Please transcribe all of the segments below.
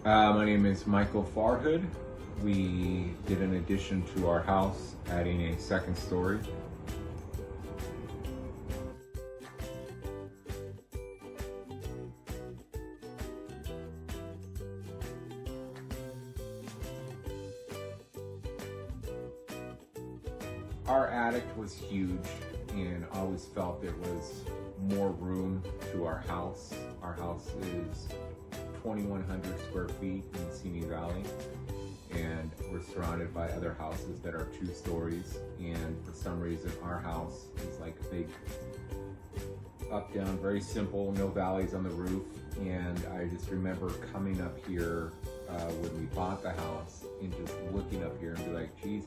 My name is Michael Farhood. We did an addition to our house, adding a second story. Our attic was huge and always felt there was more room to our house. Our house is 2,100 square feet in Simi Valley, and we're surrounded by other houses that are 2 stories, and for some reason our house is like a big up down, very simple, no valleys on the roof. And I just remember coming up here when we bought the house and just looking up here and be like, geez,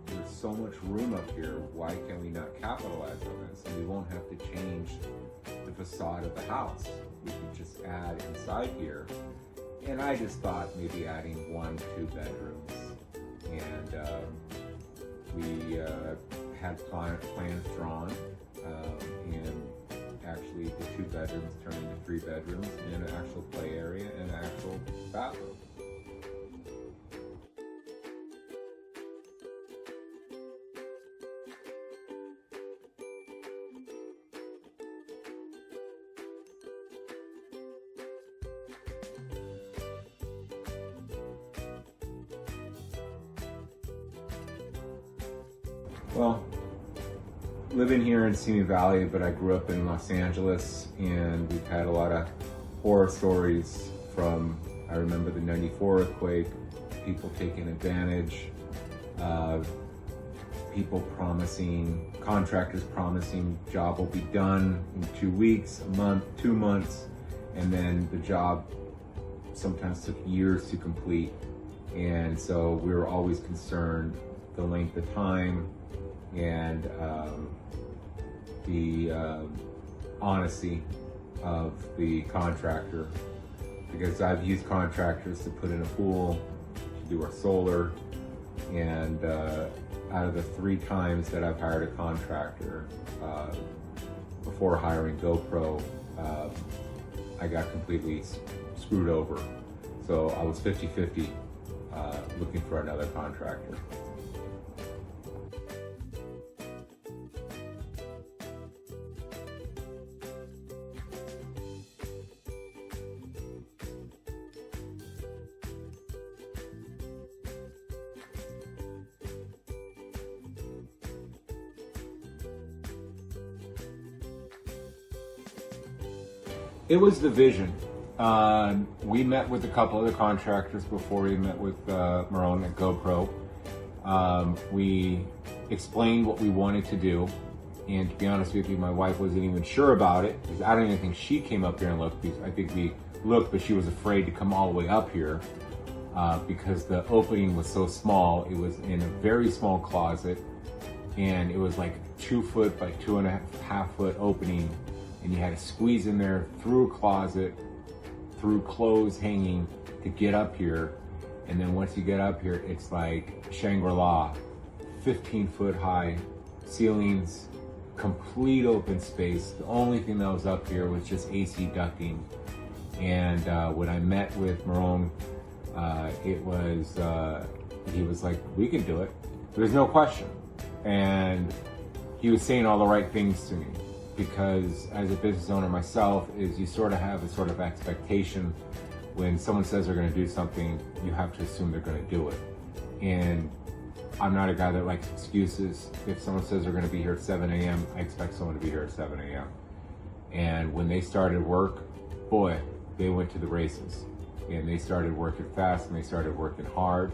there's so much room up here, why can we not capitalize on this? And we won't have to change the facade of the house. We could just add inside here. And I just thought maybe adding 1, 2 bedrooms. And we had plans drawn, and actually the 2 bedrooms turned into 3 bedrooms and an actual play area and an actual bathroom. Well, living here in Simi Valley, but I grew up in Los Angeles, and we've had a lot of horror stories from, I remember the '94 earthquake, people taking advantage, contractors promising job will be done in 2 weeks, a month, 2 months, and then the job sometimes took years to complete. And so we were always concerned the length of time and the honesty of the contractor, because I've used contractors to put in a pool, to do our solar, and out of the 3 times that I've hired a contractor, before hiring GoPro, I got completely screwed over. So I was 50-50 looking for another contractor. It was the vision. We met with a couple other contractors before we met with Marone at GoPro. We explained what we wanted to do, and to be honest with you, my wife wasn't even sure about it, because I don't even think she came up here and looked. I think we looked, but she was afraid to come all the way up here because the opening was so small. It was in a very small closet, and it was like 2 foot by 2.5 foot opening. And you had to squeeze in there through a closet, through clothes hanging to get up here. And then once you get up here, it's like Shangri-La, 15-foot high ceilings, complete open space. The only thing that was up here was just AC ducting. And when I met with Marone, he was like, we can do it. There's no question. And he was saying all the right things to me, because as a business owner myself, is you sort of have a sort of expectation when someone says they're going to do something, you have to assume they're going to do it. And I'm not a guy that likes excuses. If someone says they're going to be here at 7 a.m., I expect someone to be here at 7 a.m. And when they started work, boy, they went to the races. And they started working fast and they started working hard.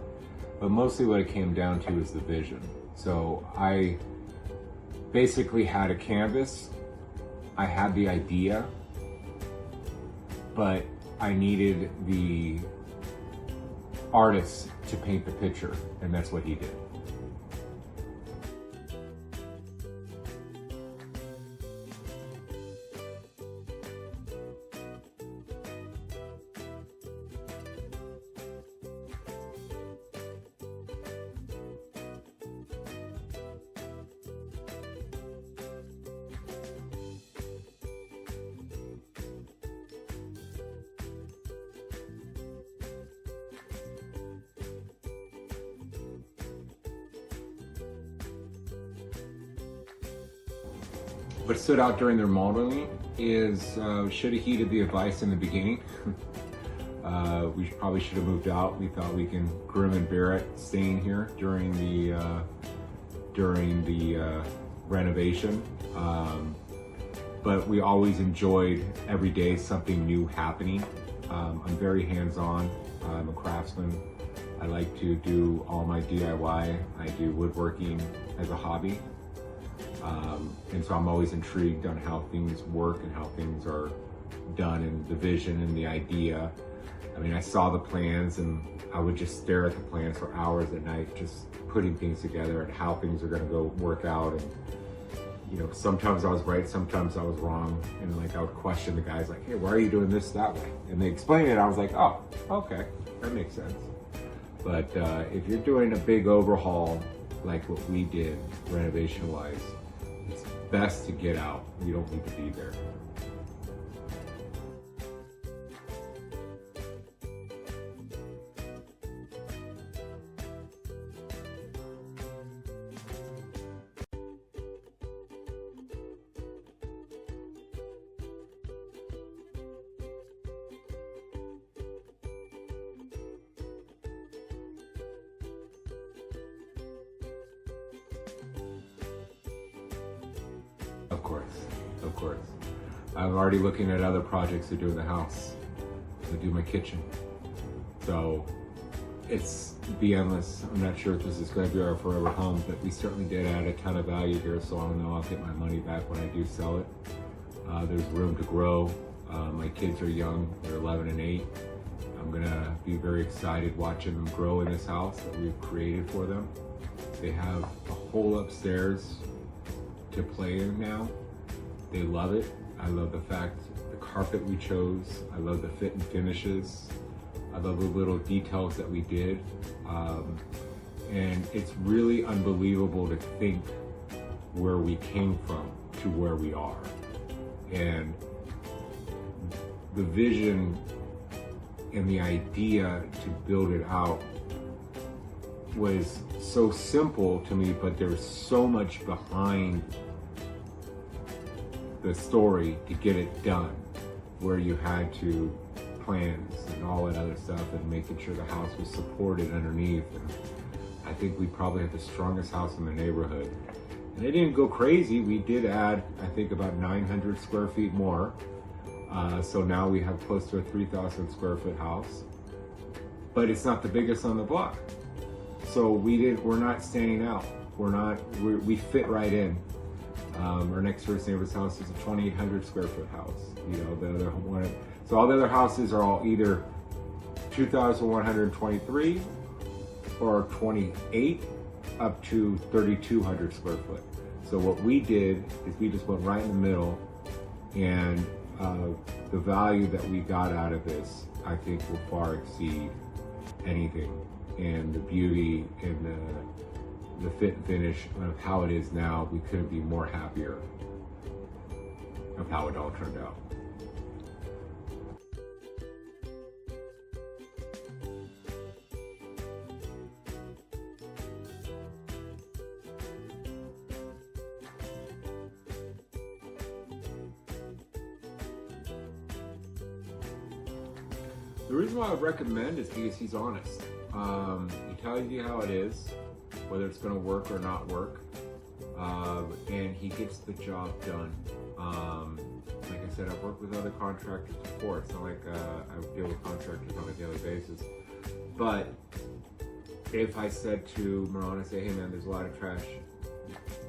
But mostly what it came down to is the vision. So I basically had a canvas. I had the idea, but I needed the artist to paint the picture, and that's what he did. What stood out during the remodeling is should have heeded the advice in the beginning. We probably should have moved out. We thought we can grim and bear it staying here during the renovation. But we always enjoyed every day something new happening. I'm very hands-on. I'm a craftsman. I like to do all my DIY. I do woodworking as a hobby. And so I'm always intrigued on how things work and how things are done, and the vision and the idea. I mean, I saw the plans and I would just stare at the plans for hours at night, just putting things together and how things are gonna go work out. And you know, sometimes I was right, sometimes I was wrong. And like, I would question the guys like, hey, why are you doing this that way? And they explained it, I was like, oh, okay, that makes sense. But if you're doing a big overhaul, like what we did renovation-wise, it's best to get out. You don't need to be there. Of course. I'm already looking at other projects to do in the house. To do my kitchen. So it's be endless. I'm not sure if this is going to be our forever home, but we certainly did add a ton of value here, so I know I'll get my money back when I do sell it. There's room to grow. My kids are young. They're 11 and 8. I'm going to be very excited watching them grow in this house that we've created for them. They have a whole upstairs to play in now. They love it. I love the fact the carpet we chose. I love the fit and finishes. I love the little details that we did. And it's really unbelievable to think where we came from to where we are. And the vision and the idea to build it out was so simple to me, but there's so much behind the story to get it done, where you had to plans and all that other stuff and making sure the house was supported underneath. And I think we probably have the strongest house in the neighborhood. And it didn't go crazy. We did add, I think, about 900 square feet more. So now we have close to a 3,000 square foot house, but it's not the biggest on the block. So we're not standing out. We fit right in. Our next door neighbor's house is a 2,800 square foot house. You know, the other one. So all the other houses are all either 2,123 or 28 up to 3,200 square foot. So what we did is we just went right in the middle, and the value that we got out of this, I think, will far exceed anything. And the beauty and the fit and finish of how it is now, we couldn't be more happier of how it all turned out. The reason why I would recommend is because he's honest. He tells you how it is, whether it's going to work or not work, and he gets the job done. Like I said, I've worked with other contractors before. It's not like I deal with contractors on a daily basis. But if I said to Marlon, I say, hey man, there's a lot of trash,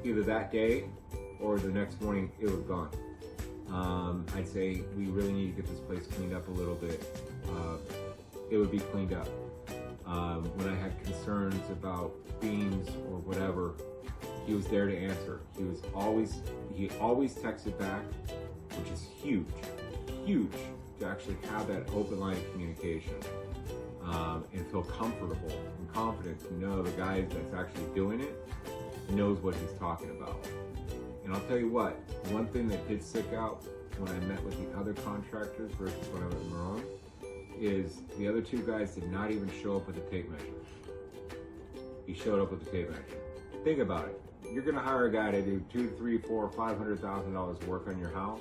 either that day or the next morning, it was gone. I'd say, we really need to get this place cleaned up a little bit. It would be cleaned up. When I had concerns about beans or whatever, he was there to answer. He always texted back, which is huge to actually have that open line of communication, and feel comfortable and confident to know the guy that's actually doing it knows what he's talking about. And I'll tell you what, one thing that did stick out when I met with the other contractors versus when I was with Marone is the other two guys did not even show up with a tape measure. He showed up with a tape measure. Think about it. You're gonna hire a guy to do $200,000, $300,000, $400,000, $500,000 work on your house,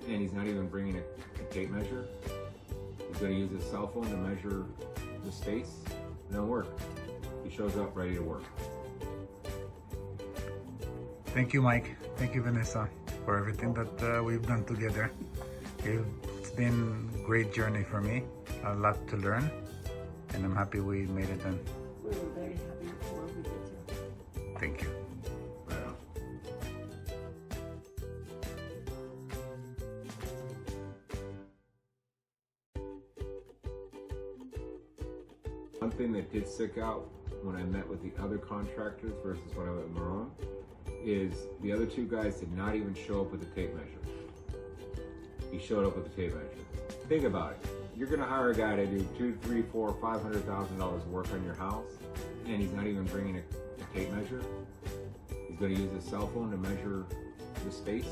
and he's not even bringing a tape measure. He's gonna use his cell phone to measure the space. It don't work. He shows up ready to work. Thank you, Mike. Thank you, Vanessa, for everything that we've done together. It's been a great journey for me. A lot to learn, and I'm happy we made it done. We were very happy with what we did too. Thank you. Right on. One thing that did stick out when I met with the other contractors versus when I met with Marone is the other two guys did not even show up with a tape measure. He showed up with a tape measure. Think about it. You're gonna hire a guy to do $200,000, $300,000, $400,000, $500,000 work on your house, and he's not even bringing a tape measure. He's gonna use his cell phone to measure the space.